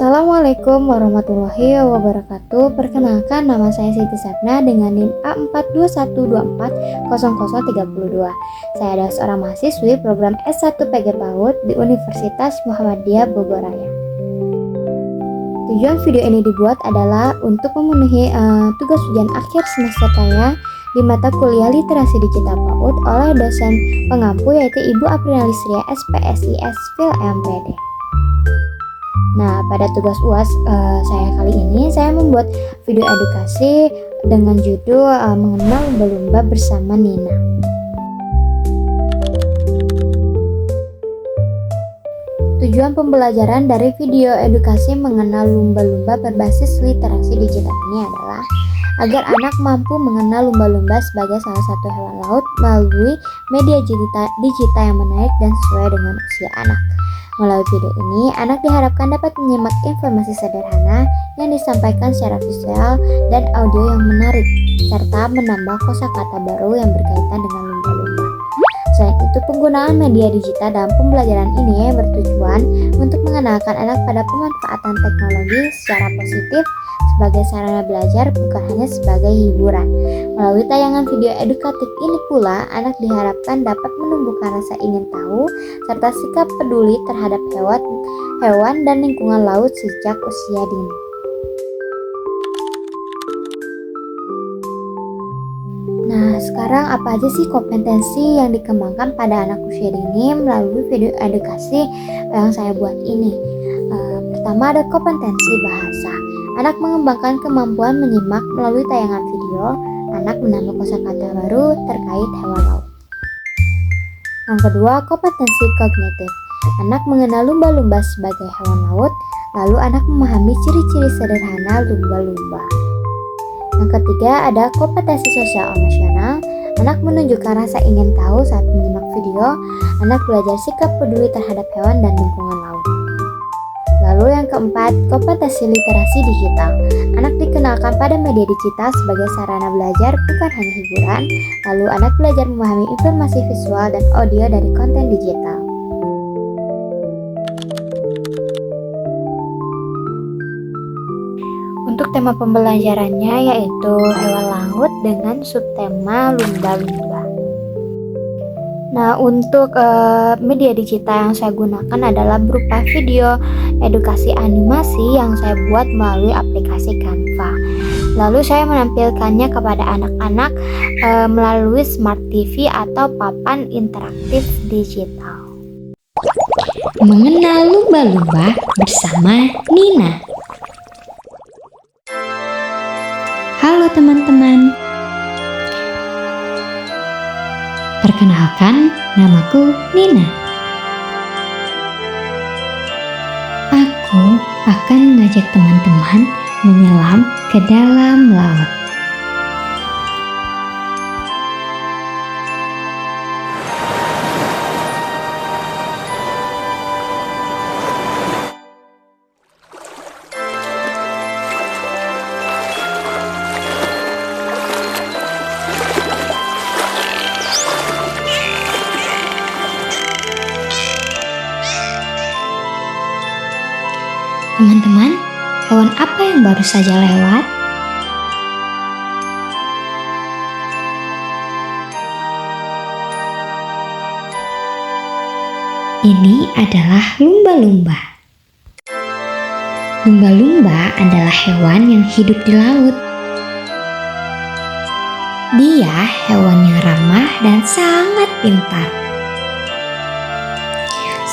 Assalamualaikum warahmatullahi wabarakatuh. Perkenalkan, nama saya Siti Sapna dengan NIM A4212400032. Saya adalah seorang mahasiswi program S1 PG PAUD di Universitas Muhammadiyah Bogor Raya. Tujuan video ini dibuat adalah untuk memenuhi tugas ujian akhir semester saya di mata kuliah Literasi Digital PAUD oleh dosen pengampu yaitu Ibu Aprinalisria SPSIS Fil MPD. Nah, pada tugas UAS saya kali ini, saya membuat video edukasi dengan judul mengenal lumba-lumba bersama Nina. Tujuan pembelajaran dari video edukasi mengenal lumba-lumba berbasis literasi digital ini adalah agar anak mampu mengenal lumba-lumba sebagai salah satu hewan laut melalui media digital yang menarik dan sesuai dengan usia anak. Melalui video ini, anak diharapkan dapat menyimak informasi sederhana yang disampaikan secara visual dan audio yang menarik, serta menambah kosakata baru yang berkaitan dengan lumba-lumba. Selain itu, penggunaan media digital dalam pembelajaran ini bertujuan untuk mengenalkan anak pada pemanfaatan teknologi secara positif sebagai sarana belajar, bukan hanya sebagai hiburan. Melalui tayangan video edukatif ini pula, anak diharapkan dapat menumbuhkan rasa ingin tahu serta sikap peduli terhadap hewan dan lingkungan laut sejak usia dini. Nah, sekarang apa aja sih kompetensi yang dikembangkan pada anak usia dini melalui video edukasi yang saya buat ini? Pertama, ada kompetensi bahasa. Anak mengembangkan kemampuan menyimak melalui tayangan video. Anak menambah kosakata baru terkait hewan laut. Yang kedua, kompetensi kognitif. Anak mengenal lumba-lumba sebagai hewan laut, lalu anak memahami ciri-ciri sederhana lumba-lumba. Yang ketiga, ada kompetensi sosial emosional. Anak menunjukkan rasa ingin tahu saat menyimak video. Anak belajar sikap peduli terhadap hewan dan lingkungan laut. Lalu yang keempat, kompetensi literasi digital. Anak dikenalkan pada media digital sebagai sarana belajar, bukan hanya hiburan. Lalu anak belajar memahami informasi visual dan audio dari konten digital. Untuk tema pembelajarannya yaitu hewan laut dengan subtema lumba-lumba. Nah, untuk media digital yang saya gunakan adalah berupa video edukasi animasi yang saya buat melalui aplikasi Canva. Lalu saya menampilkannya kepada anak-anak melalui Smart TV atau papan interaktif digital. Mengenal lumba-lumba bersama Nina. Halo teman-teman. Perkenalkan, namaku Nina. Aku akan mengajak teman-teman menyelam ke dalam laut. Teman-teman, hewan apa yang baru saja lewat? Ini adalah lumba-lumba. Lumba-lumba adalah hewan yang hidup di laut. Dia hewan yang ramah dan sangat pintar.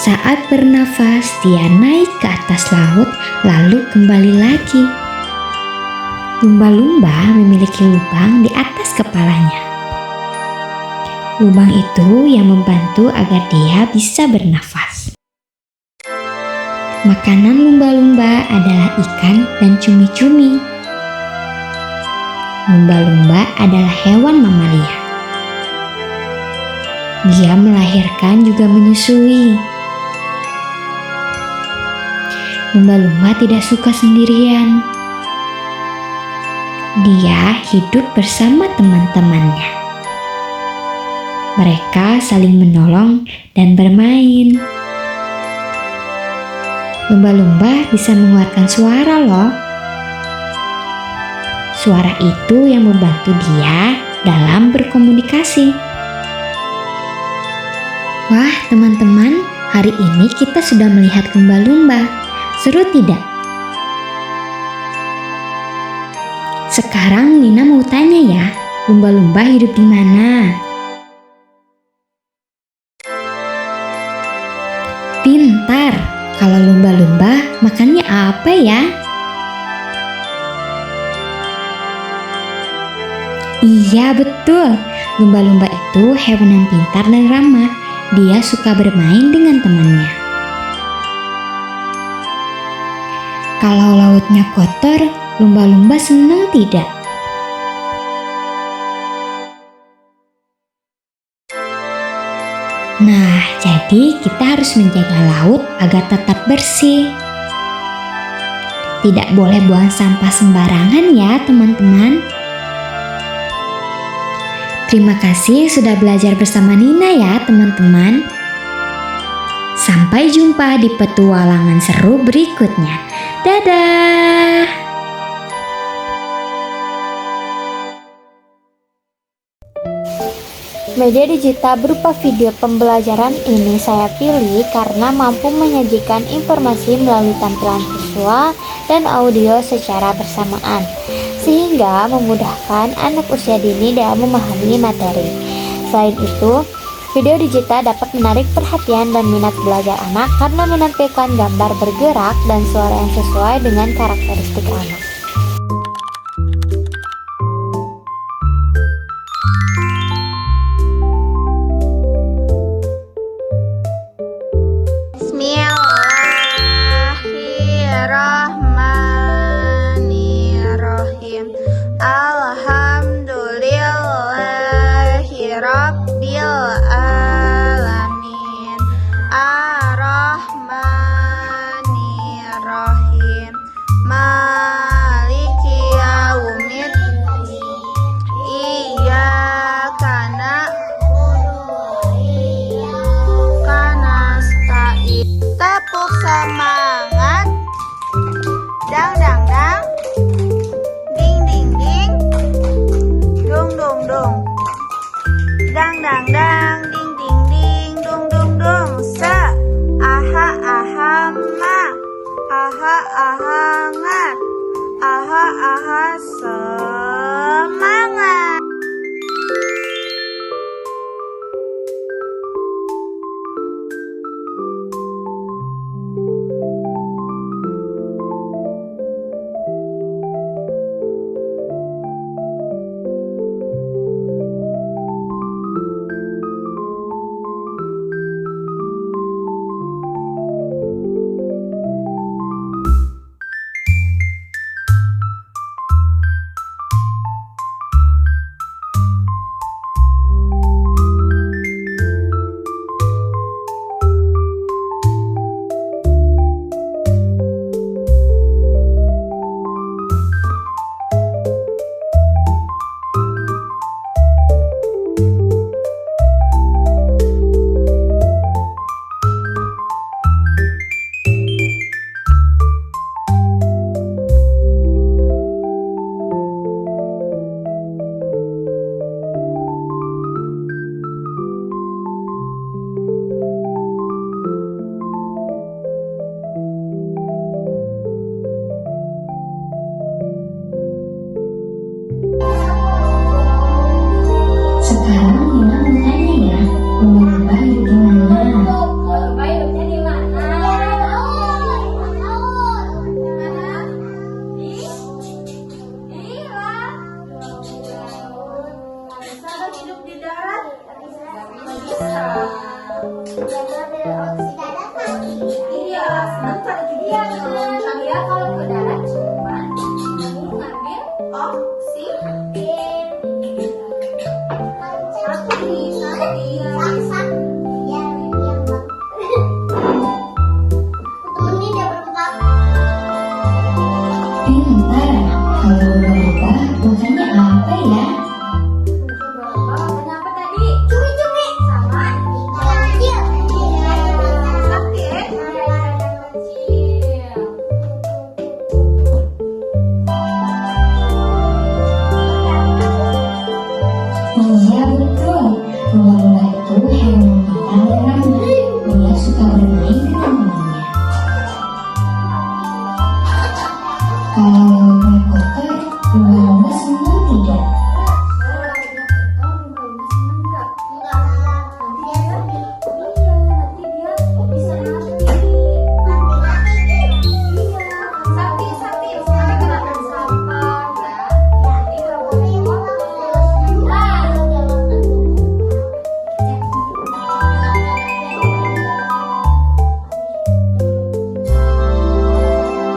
Saat bernafas, dia naik ke atas laut, lalu kembali lagi. Lumba-lumba memiliki lubang di atas kepalanya. Lubang itu yang membantu agar dia bisa bernafas. Makanan lumba-lumba adalah ikan dan cumi-cumi. Lumba-lumba adalah hewan mamalia. Dia melahirkan juga menyusui. Lumba-lumba tidak suka sendirian. Dia hidup bersama teman-temannya. Mereka saling menolong dan bermain. lumba-lumba bisa mengeluarkan suara loh. Suara itu yang membantu dia dalam berkomunikasi. Wah teman-teman, hari ini kita sudah melihat lumba-lumba. Seru tidak? Sekarang Nina mau tanya ya, lumba-lumba hidup di mana? Pintar, kalau lumba-lumba makannya apa ya? Iya betul, lumba-lumba itu hewan yang pintar dan ramah. Dia suka bermain dengan temannya. Kalau lautnya kotor, lumba-lumba senang tidak? Nah, jadi kita harus menjaga laut agar tetap bersih. Tidak boleh buang sampah sembarangan ya teman-teman. Terima kasih sudah belajar bersama Nina ya teman-teman. Sampai jumpa di petualangan seru berikutnya. Dadah! Media digital berupa video pembelajaran ini saya pilih karena mampu menyajikan informasi melalui tampilan visual dan audio secara bersamaan, sehingga memudahkan anak usia dini dalam memahami materi. Selain itu, video digital dapat menarik perhatian dan minat belajar anak karena menampilkan gambar bergerak dan suara yang sesuai dengan karakteristik anak. Bismillahirrahmanirrahim. Alhamdulillahirabbil alamin. Ar-Rahmanirrahim. Maliki yaumiddin. Iyyaka na'budu wa iyyaka nasta'in. Tepuk semangat. Dang dang dang. Ding ding ding. Dung dung dung. Dang dang dang. Ding ding ding. Dung dung dung. Sa. Aha aha ma. Aha aha ngat. Aha aha semangat. Sekarang Nina mau tanya ya, lumba-lumba hidup di mana? Hidup di darat? Iya, sebentar itu dia. Dia kalau ke darat cuma ngambil oksigen. Aku bisa Pintar, kalau lumba-lumba makannya apa ya? Kenapa tadi? Cumi-cumi sama ikan kecil. Oke. Kalau yang kotor, lumba-lumba senang tidak?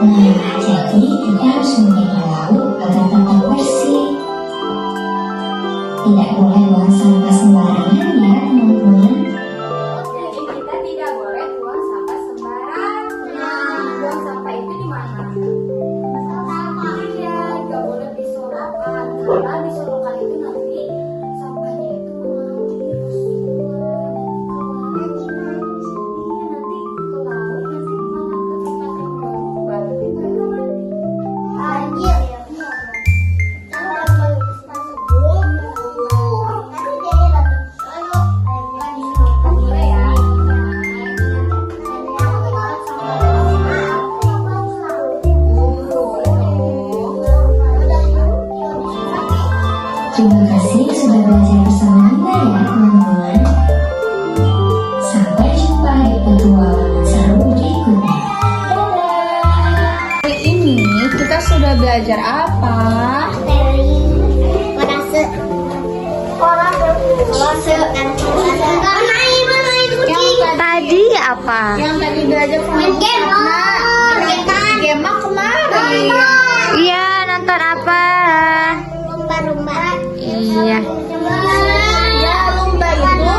Nah, jadi kita harus menjaga laut agar tetap bersih. Tidak boleh buang sampah sembarangan ya, teman-teman. Jadi kita tidak boleh buang sampah sembarangan. Buang sampah itu di mana? Iya, nggak boleh di sorokan. Karena di sorokan itu nanti sampahnya itu mengalir semua. Nanti ke laut, nanti malah ke tempat yang lumba-lumba. Nanti mereka mati. Anjir. Terima kasih sudah belajar bersama Linda ya, teman-teman. Sampai jumpa di petualangan seru berikutnya. Hari ini kita sudah belajar apa? Tadi apa? Yang tadi belajar sama Gema kemarin. Iya, nonton apa? Iya. Ya, lumba itu.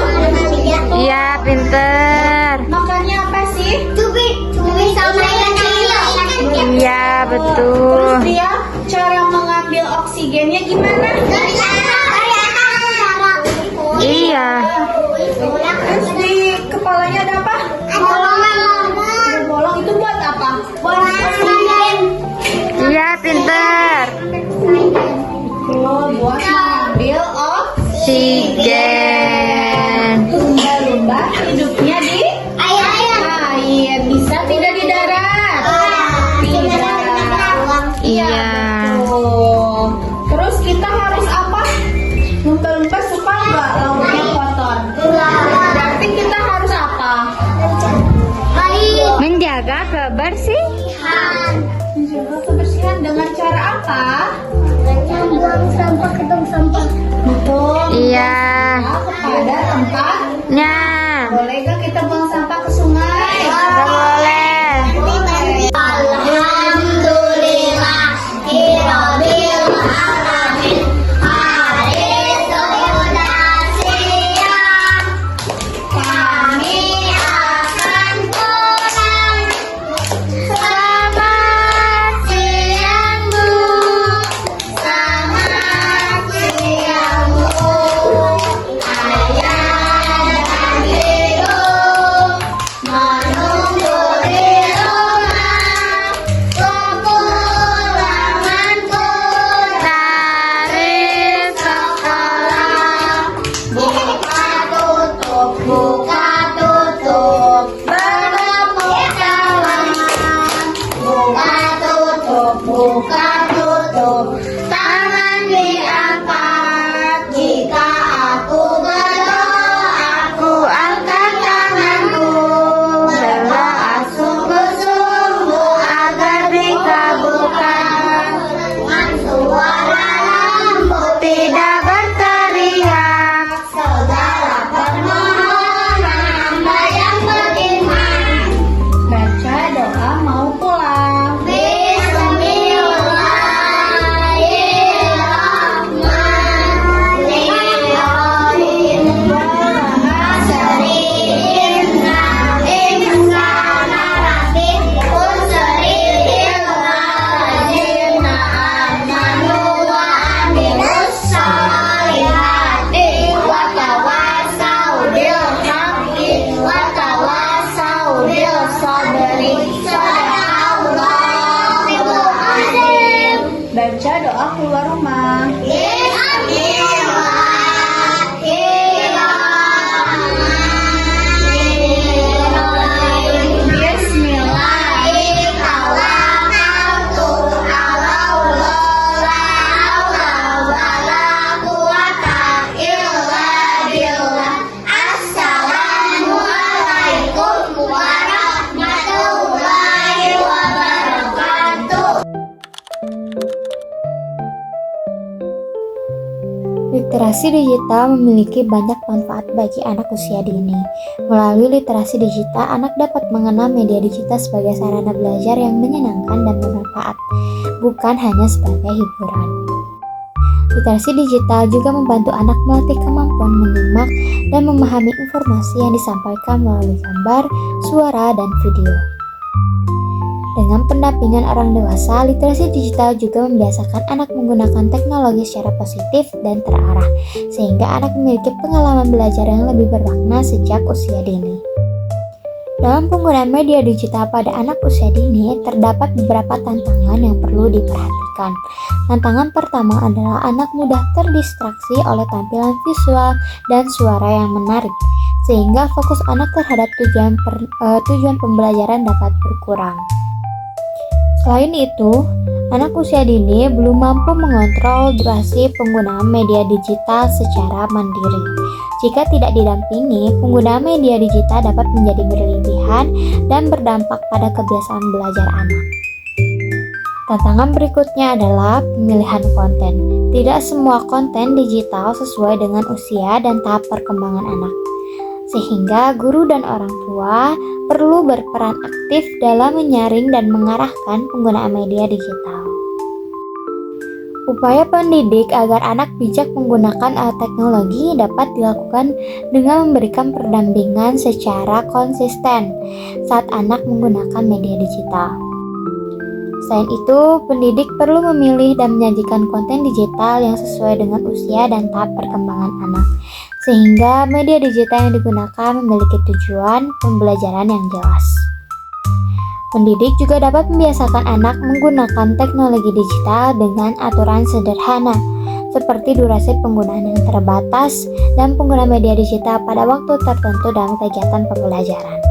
Iya, pinter. Makannya apa sih? Cumi sama ikan kecil. Iya, betul. Terus dia cara mengambil oksigennya gimana? Iya. Terus di kepalanya ada apa? Ada bolong, itu buat apa? Iya, pinter. Oh, buat mengambil Oksigen. lumba-lumba hidupnya di air. Bisa tidak di darat? Tidak. Iya. Betul. Terus kita harus apa? Lumba-lumba suka nggak lautnya kotor? Berarti kita harus apa? Menjaga kebersihan. Menjaga kebersihan dengan cara apa? Buang sampah ke tong sampah. Betul. Iya. Kepada tempatnya. Boleh nggak kita buang sampah ke sungai? Nggak boleh. Selamat siang, Bu. Dari sekolah. Buka tutup bertepuk tangan. Buka tutup tangan diangkat. Jika aku berdoa, Aku angkat tanganku, berdoa sungguh-sungguh agar dikabulkan. dengan suara lembut Tidak berteriak. segala permohonan hamba yang beriman. Baca doa mau pulang. Baca doa keluar rumah. Literasi digital memiliki banyak manfaat bagi anak usia dini. Melalui literasi digital, anak dapat mengenal media digital sebagai sarana belajar yang menyenangkan dan bermanfaat, bukan hanya sebagai hiburan. Literasi digital juga membantu anak melatih kemampuan menyimak dan memahami informasi yang disampaikan melalui gambar, suara, dan video. Dengan pendampingan orang dewasa, literasi digital juga membiasakan anak menggunakan teknologi secara positif dan terarah, sehingga anak memiliki pengalaman belajar yang lebih bermakna sejak usia dini. Dalam penggunaan media digital pada anak usia dini, terdapat beberapa tantangan yang perlu diperhatikan. Tantangan pertama adalah anak mudah terdistraksi oleh tampilan visual dan suara yang menarik, sehingga fokus anak terhadap tujuan pembelajaran dapat berkurang. Selain itu, anak usia dini belum mampu mengontrol durasi penggunaan media digital secara mandiri. Jika tidak didampingi, penggunaan media digital dapat menjadi berlebihan dan berdampak pada kebiasaan belajar anak. Tantangan berikutnya adalah pemilihan konten. Tidak semua konten digital sesuai dengan usia dan tahap perkembangan anak, sehingga guru dan orang tua perlu berperan aktif dalam menyaring dan mengarahkan penggunaan media digital. Upaya pendidik agar anak bijak menggunakan alat teknologi dapat dilakukan dengan memberikan pendampingan secara konsisten saat anak menggunakan media digital. Selain itu, pendidik perlu memilih dan menyajikan konten digital yang sesuai dengan usia dan tahap perkembangan anak, sehingga media digital yang digunakan memiliki tujuan pembelajaran yang jelas. Pendidik juga dapat membiasakan anak menggunakan teknologi digital dengan aturan sederhana, seperti durasi penggunaan yang terbatas dan penggunaan media digital pada waktu tertentu dalam kegiatan pembelajaran.